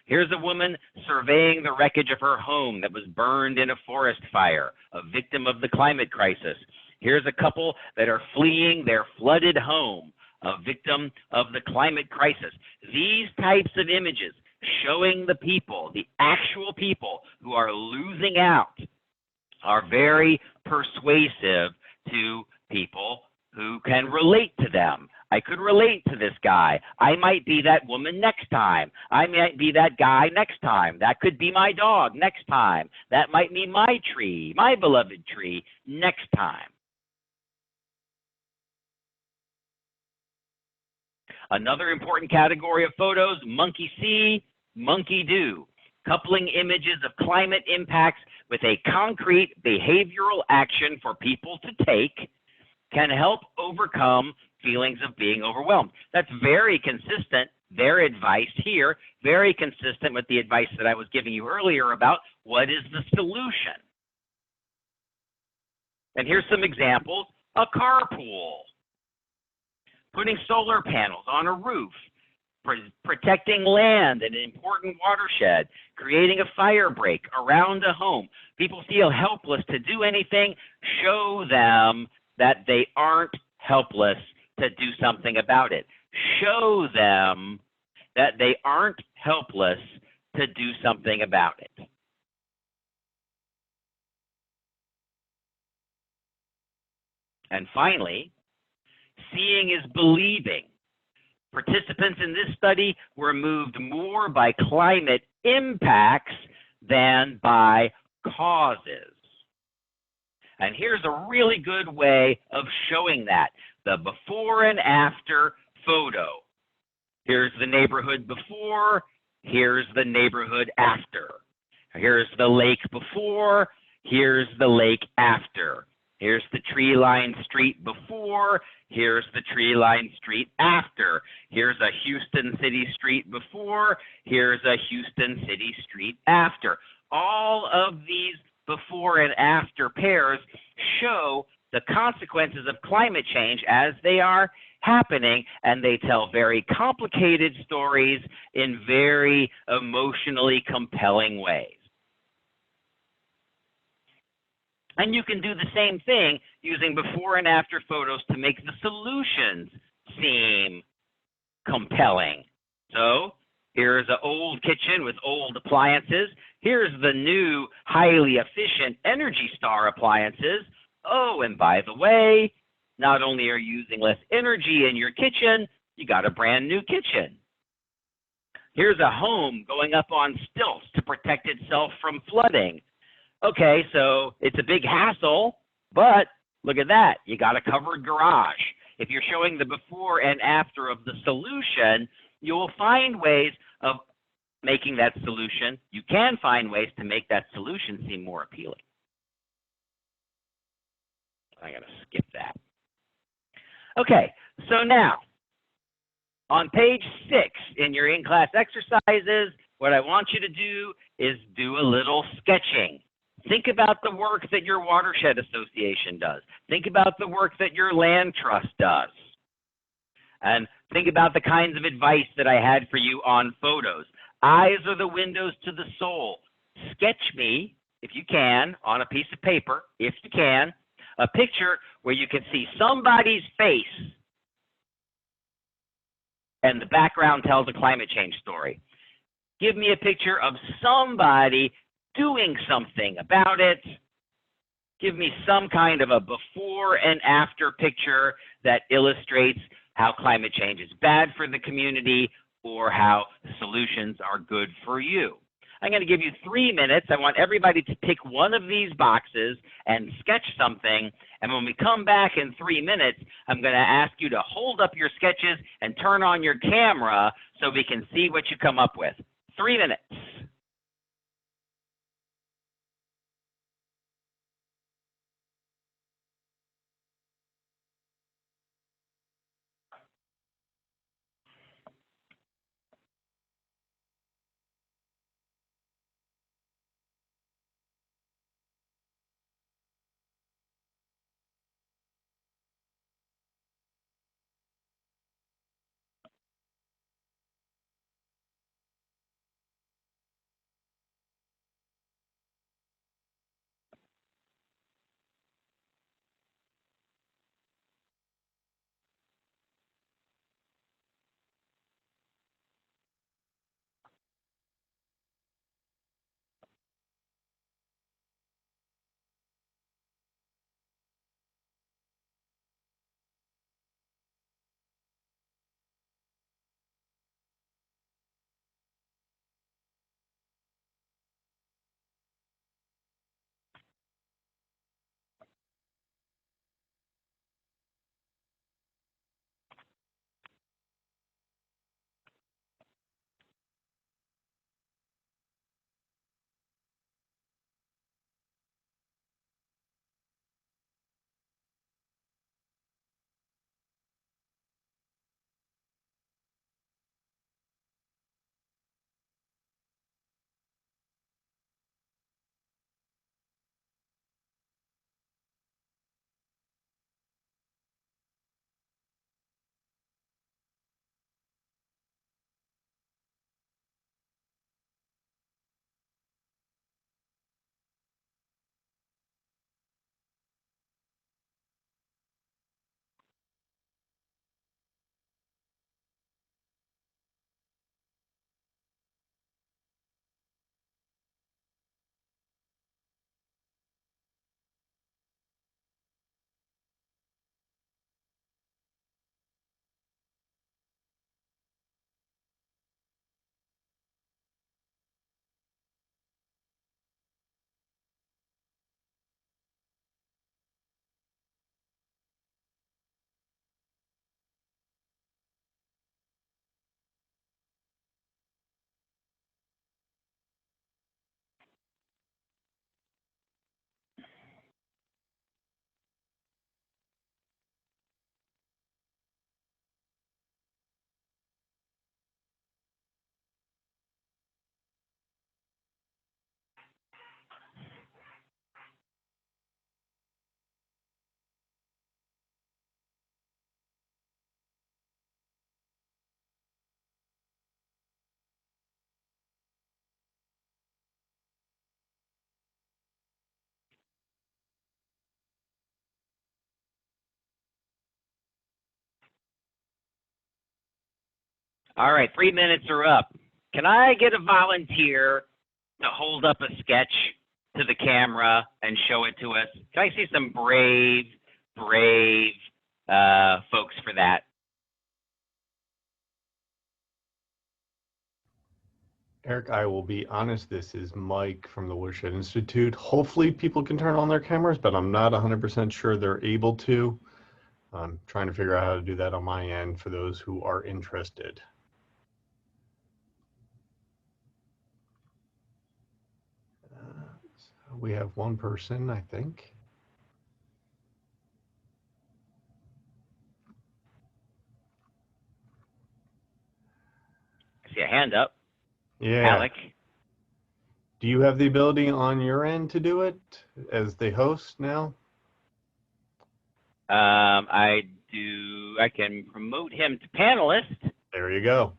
Here's a woman surveying the wreckage of her home that was burned in a forest fire, a victim of the climate crisis. Here's a couple that are fleeing their flooded home, a victim of the climate crisis. These types of images showing the people, the actual people who are losing out, are very persuasive to people who can relate to them. I could relate to this guy. I might be that woman next time. I might be that guy next time. That could be my dog next time. That might be my tree, my beloved tree, next time. Another important category of photos, monkey see, monkey do. Coupling images of climate impacts with a concrete behavioral action for people to take can help overcome feelings of being overwhelmed. That's very consistent, their advice here, very consistent with the advice that I was giving you earlier about what is the solution. And here's some examples, a carpool, putting solar panels on a roof, protecting land in an important watershed, creating a fire break around a home. People feel helpless to do anything. Show them that they aren't helpless to do something about it. Show them that they aren't helpless to do something about it. And finally, seeing is believing. Participants in this study were moved more by climate impacts than by causes. And here's a really good way of showing that. The before and after photo. Here's the neighborhood before, here's the neighborhood after. Here's the lake before, here's the lake after. Here's the tree-lined street before, here's the tree-lined street after. Here's a Houston City street before, here's a Houston City street after. All of these before and after pairs show the consequences of climate change as they are happening, and they tell very complicated stories in very emotionally compelling ways. And you can do the same thing using before and after photos to make the solutions seem compelling. So here's an old kitchen with old appliances. Here's the new highly efficient Energy Star appliances. Oh, and by the way, not only are you using less energy in your kitchen, you got a brand new kitchen. Here's a home going up on stilts to protect itself from flooding. Okay, so it's a big hassle, but look at that. You got a covered garage. If you're showing the before and after of the solution, you will find ways of making that solution. You can find ways to make that solution seem more appealing. I got to skip that. Okay, so now on page 6 in your in-class exercises, what I want you to do is do a little sketching. Think about the work that your watershed association does. Think about the work that your land trust does. And think about the kinds of advice that I had for you on photos. Eyes are the windows to the soul. Sketch me, if you can, on a piece of paper, if you can, a picture where you can see somebody's face and the background tells a climate change story. Give me a picture of somebody doing something about it. Give me some kind of a before and after picture that illustrates how climate change is bad for the community or how solutions are good for you. I'm going to give you 3 minutes. I want everybody to pick one of these boxes and sketch something. And when we come back in 3 minutes, I'm going to ask you to hold up your sketches and turn on your camera so we can see what you come up with. 3 minutes. All right, 3 minutes are up. Can I get a volunteer to hold up a sketch to the camera and show it to us? Can I see some brave folks for that? Eric, I will be honest, this is Mike from the Watershed Institute. Hopefully people can turn on their cameras, but I'm not 100% sure they're able to. I'm trying to figure out how to do that on my end for those who are interested. So we have one person, I think. I see a hand up. Yeah. Alec. Do you have the ability on your end to do it as the host now? I do. I can promote him to panelist. There you go.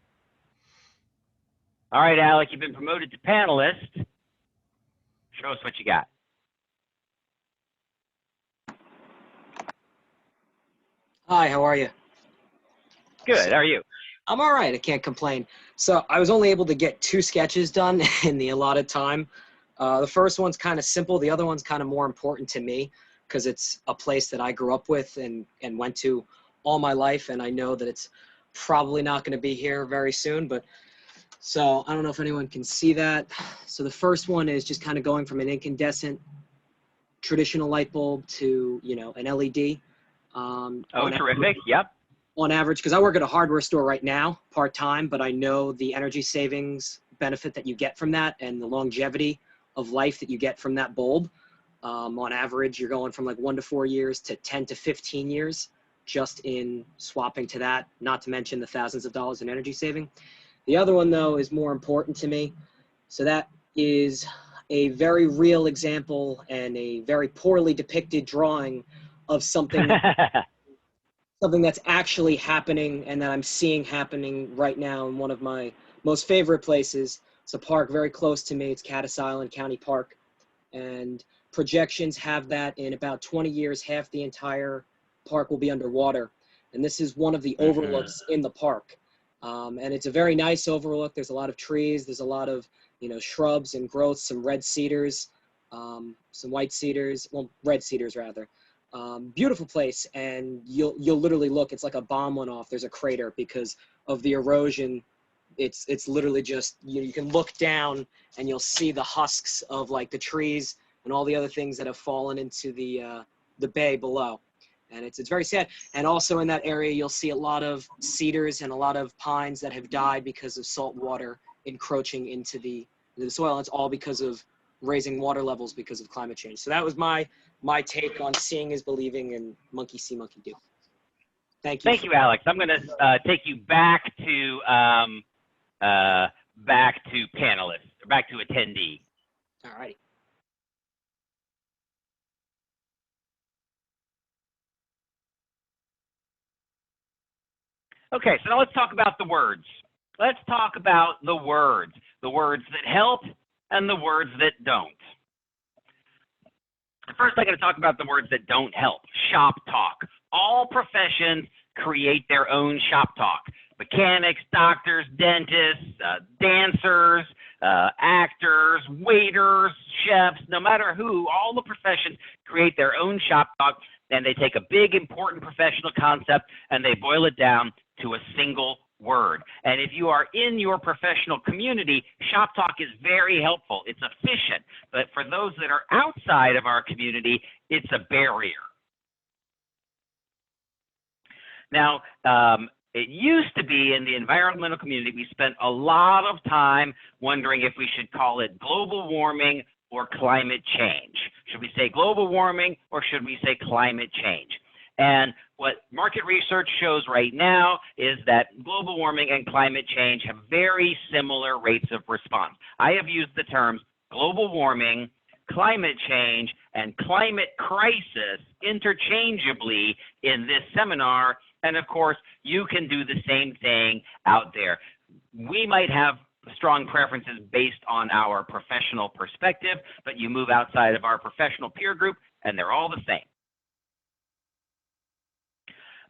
All right, Alec, you've been promoted to panelist. Show us what you got. Hi, how are you? Good, how are you? I'm all right, I can't complain. So I was only able to get 2 sketches done in the allotted time. The first one's kind of simple, the other one's kind of more important to me because it's a place that I grew up with and went to all my life, and I know that it's probably not going to be here very soon, but so I don't know if anyone can see that. So the first one is just kind of going from an incandescent traditional light bulb to, you know, an LED. Oh, terrific, yep. On average, because I work at a hardware store right now, part-time, but I know the energy savings benefit that you get from that and the longevity of life that you get from that bulb. On average, you're going from like 1 to 4 years to 10 to 15 years just in swapping to that, not to mention the thousands of dollars in energy saving. The other one, though, is more important to me. So that is a very real example and a very poorly depicted drawing of something something that's actually happening and that I'm seeing happening right now in one of my most favorite places. It's a park very close to me. It's Caddis Island County Park. And projections have that in about 20 years, half the entire park will be underwater. And this is one of the overlooks in the park. And it's a very nice overlook. There's a lot of trees. There's a lot of, you know, shrubs and growth, some red cedars, some white cedars, well, red cedars rather. Beautiful place, and you'll literally look, it's like a bomb went off. There's a crater because of the erosion. It's literally just, you can look down and you'll see the husks of like the trees and all the other things that have fallen into the bay below. And it's very sad. And also in that area, you'll see a lot of cedars and a lot of pines that have died because of salt water encroaching into the soil. And it's all because of raising water levels because of climate change. So that was my take on seeing is believing and monkey see, monkey do. Thank you. Thank you, Alex. I'm going to take you back to panelists, or back to attendee. All righty. Okay, so now let's talk about the words. Let's talk about the words that help and the words that don't. First, I'm going to talk about the words that don't help. Shop talk. All professions create their own shop talk. Mechanics, doctors, dentists, dancers, actors, waiters, chefs, no matter who, all the professions create their own shop talk, and they take a big, important professional concept and they boil it down to a single word. And if you are in your professional community, shop talk is very helpful. It's efficient. But for those that are outside of our community, it's a barrier. Now, it used to be in the environmental community, we spent a lot of time wondering if we should call it global warming or climate change. Should we say global warming or should we say climate change? And what market research shows right now is that global warming and climate change have very similar rates of response. I have used the terms global warming, climate change, and climate crisis interchangeably in this seminar. And of course, you can do the same thing out there. We might have strong preferences based on our professional perspective, but you move outside of our professional peer group and they're all the same.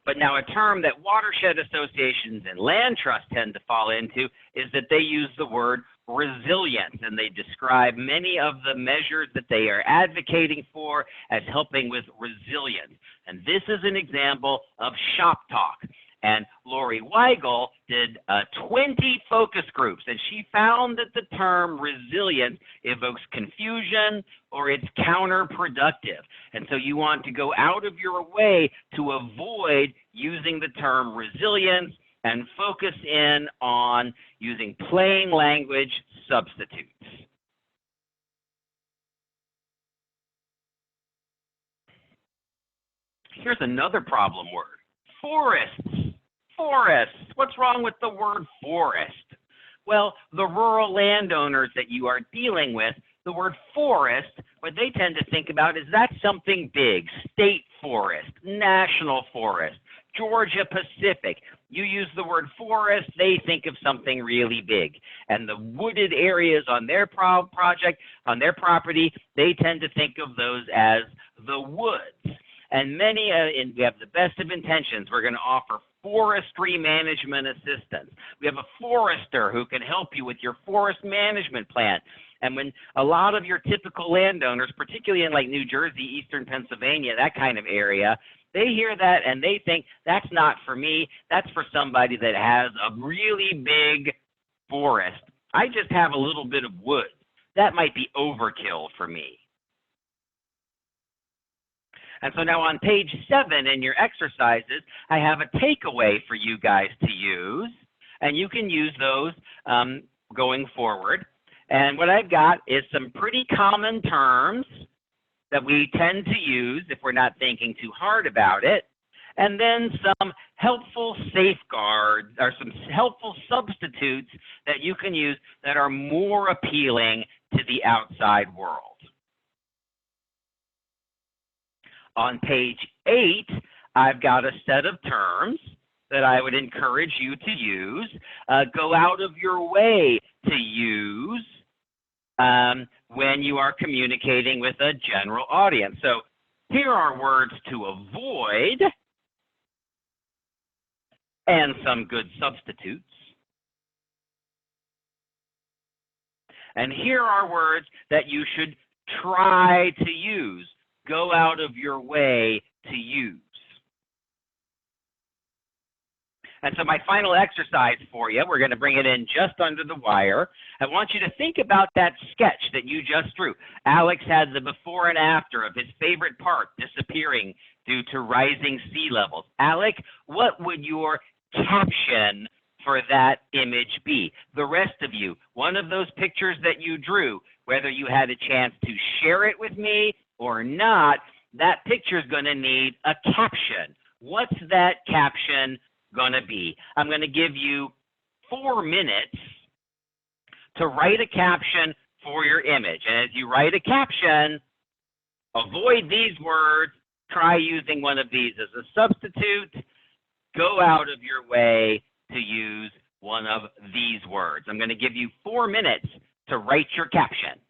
But now a term that watershed associations and land trusts tend to fall into is that they use the word resilience, and they describe many of the measures that they are advocating for as helping with resilience. And this is an example of shop talk. And Lori Weigel did 20 focus groups, and she found that the term resilience evokes confusion or it's counterproductive. And so you want to go out of your way to avoid using the term resilience and focus in on using plain language substitutes. Here's another problem word: forests. Forests. What's wrong with the word forest? Well, the rural landowners that you are dealing with, the word forest, what they tend to think about is that's something big: state forest, national forest, Georgia Pacific. You use the word forest, they think of something really big. And the wooded areas on their project, on their property, they tend to think of those as the woods. And many, we have the best of intentions, we're going to offer forestry management assistance. We have a forester who can help you with your forest management plan. And when a lot of your typical landowners, particularly in like New Jersey, Eastern Pennsylvania, that kind of area, they hear that and they think, that's not for me, that's for somebody that has a really big forest. I just have a little bit of wood. That might be overkill for me. And so now on page 7 in your exercises, I have a takeaway for you guys to use, and you can use those going forward. And what I've got is some pretty common terms that we tend to use if we're not thinking too hard about it, and then some helpful safeguards or some helpful substitutes that you can use that are more appealing to the outside world. On page 8, I've got a set of terms that I would encourage you to use. Go out of your way to use when you are communicating with a general audience. So here are words to avoid and some good substitutes. And here are words that you should try to use. Go out of your way to use. And so my final exercise for you, we're going to bring it in just under the wire. I want you to think about that sketch that you just drew. Alex had the before and after of his favorite park disappearing due to rising sea levels. Alex, what would your caption for that image be? The rest of you, one of those pictures that you drew, whether you had a chance to share it with me or not, that picture is going to need a caption. What's that caption going to be? I'm going to give you 4 minutes to write a caption for your image. And as you write a caption, avoid these words. Try using one of these as a substitute. Go out of your way to use one of these words. I'm going to give you 4 minutes to write your caption.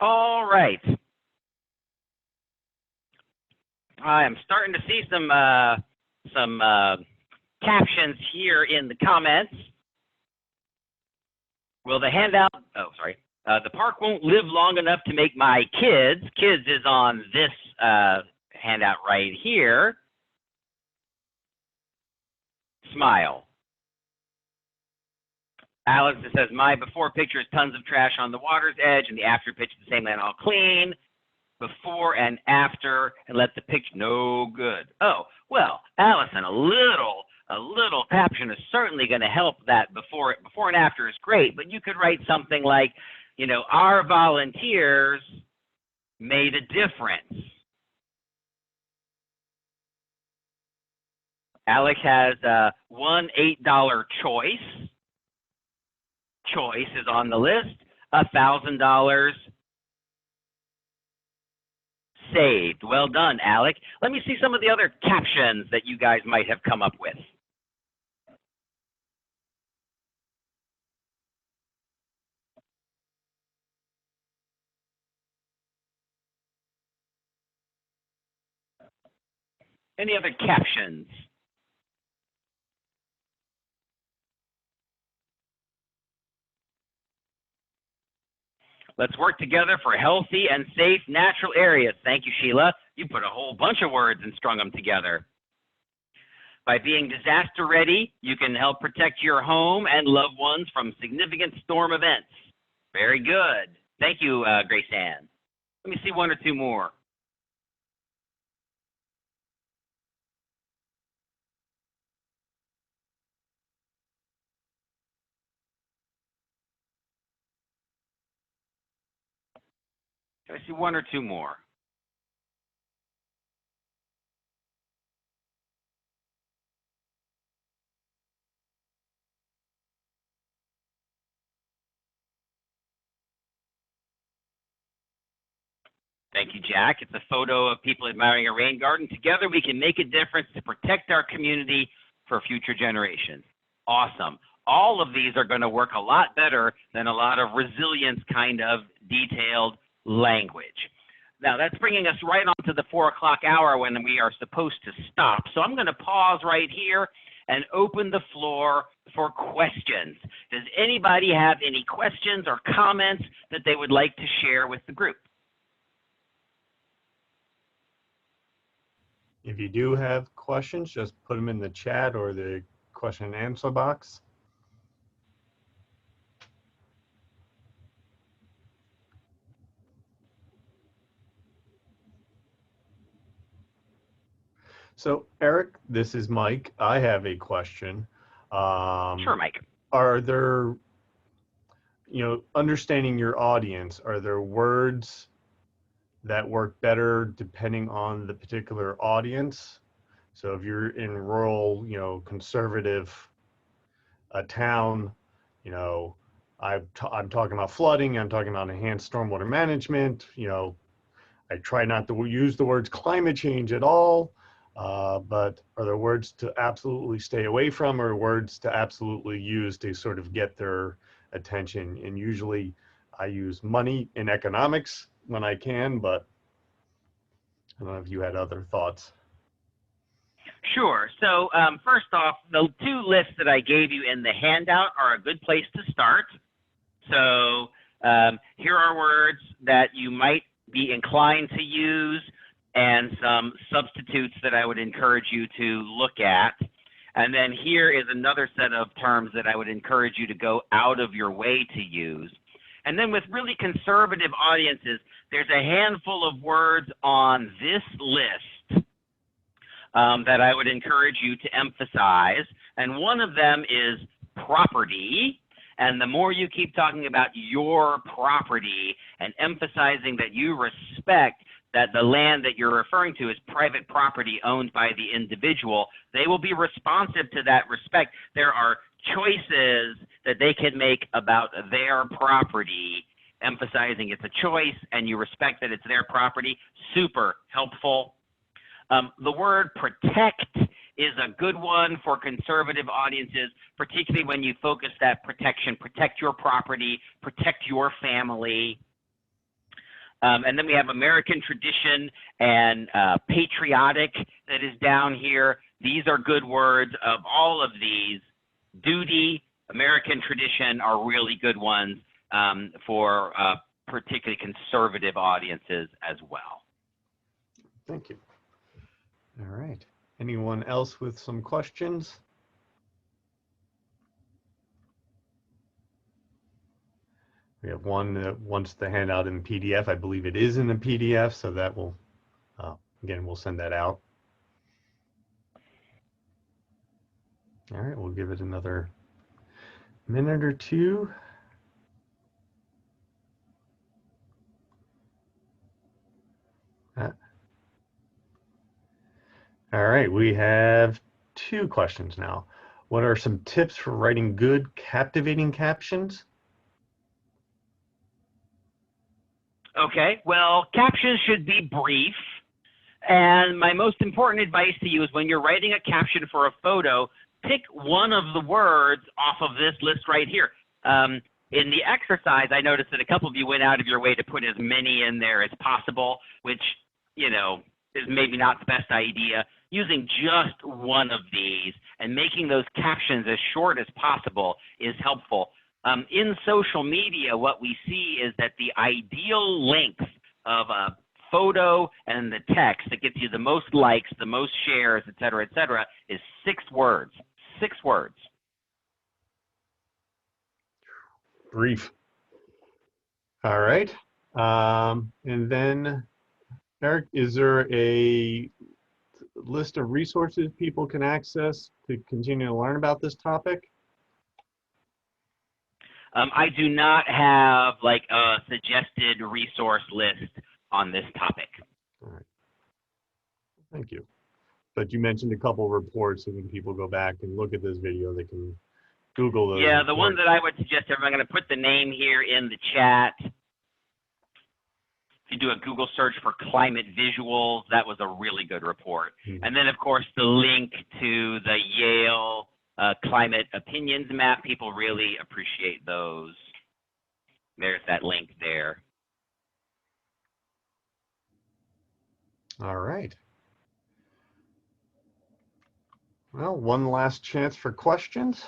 All right. I am starting to see some captions here in the comments. Will the handout, oh, sorry. The park won't live long enough to make my kids. Kids is on this handout right here. Smile. Alex says, my before picture is tons of trash on the water's edge, and the after picture the same land all clean. Before and after, and let the picture, no good. Oh, well, Allison, a little caption is certainly going to help that before and after is great, but you could write something like, you know, our volunteers made a difference. Alex has one $8 choice. Choice is on the list. $1,000 saved. Well done, Alec. Let me see some of the other captions that you guys might have come up with. Any other captions? Let's work together for healthy and safe natural areas. Thank you, Sheila. You put a whole bunch of words and strung them together. By being disaster ready, you can help protect your home and loved ones from significant storm events. Very good. Thank you, Grace Ann. Let me see one or two more. Can I see one or two more? Thank you, Jack. It's a photo of people admiring a rain garden. Together, we can make a difference to protect our community for future generations. Awesome. All of these are going to work a lot better than a lot of resilience kind of detailed language. Now, that's bringing us right on to the 4 o'clock hour when we are supposed to stop. So I'm going to pause right here and open the floor for questions. Does anybody have any questions or comments that they would like to share with the group? If you do have questions, just put them in the chat or the question and answer box. So Eric, this is Mike. I have a question. Sure, Mike. Are there, you know, understanding your audience, are there words that work better depending on the particular audience? So if you're in rural, you know, conservative town, you know, I'm talking about flooding, I'm talking about enhanced stormwater management, you know, I try not to use the words climate change at all, but are there words to absolutely stay away from or words to absolutely use to sort of get their attention? And usually I use money in economics when I can, but I don't know if you had other thoughts. Sure. So first off, the two lists that I gave you in the handout are a good place to start. So here are words that you might be inclined to use and some substitutes that I would encourage you to look at. And then here is another set of terms that I would encourage you to go out of your way to use. And then with really conservative audiences, there's a handful of words on this list that I would encourage you to emphasize. And one of them is property. And the more you keep talking about your property and emphasizing that you respect that the land that you're referring to is private property owned by the individual, they will be responsive to that respect. There are choices that they can make about their property, emphasizing it's a choice and you respect that it's their property. Super helpful. The word protect is a good one for conservative audiences, particularly when you focus that protection, protect your property, protect your family. And then we have American tradition and patriotic that is down here. These are good words. Of all of these, duty, American tradition are really good ones for particularly conservative audiences as well. Thank you. All right. Anyone else with some questions? We have one that wants the handout in PDF. I believe it is in the PDF, so that will, again, we'll send that out. All right, we'll give it another minute or two. All right, we have 2 questions now. What are some tips for writing good, captivating captions? Okay, well, captions should be brief. And my most important advice to you is when you're writing a caption for a photo, pick one of the words off of this list right here. In the exercise, I noticed that a couple of you went out of your way to put as many in there as possible, which, you know, is maybe not the best idea. Using just one of these and making those captions as short as possible is helpful. In social media, what we see is that the ideal length of a photo and the text that gets you the most likes, the most shares, et cetera, is 6 words. 6 words. Brief. All right. And then, Eric, is there a list of resources people can access to continue to learn about this topic? I do not have like a suggested resource list on this topic. All right. Thank you. But you mentioned a couple reports, so when people go back and look at this video, they can Google those. Yeah, the one that I would suggest, I'm going to put the name here in the chat. If you do a Google search for climate visuals, that was a really good report. And then, of course, the link to the Yale climate opinions map. People really appreciate those. There's that link there. All right. Well, one last chance for questions.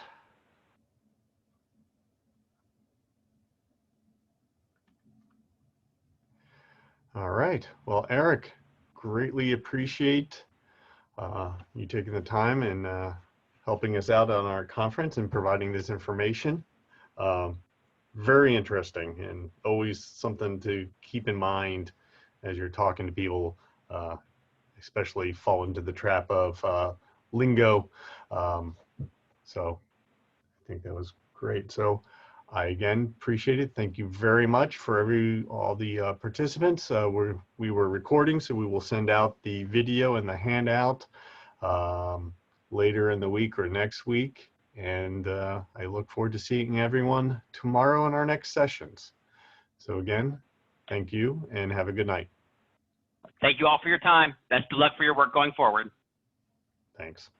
All right. Well, Eric, greatly appreciate you taking the time and helping us out on our conference and providing this information. Very interesting and always something to keep in mind as you're talking to people, especially fall into the trap of lingo. So I think that was great. So I again appreciate it. Thank you very much for all the participants. We were recording, so we will send out the video and the handout later in the week or next week. And I look forward to seeing everyone tomorrow in our next sessions. So again, thank you and have a good night. Thank you all for your time. Best of luck for your work going forward. Thanks.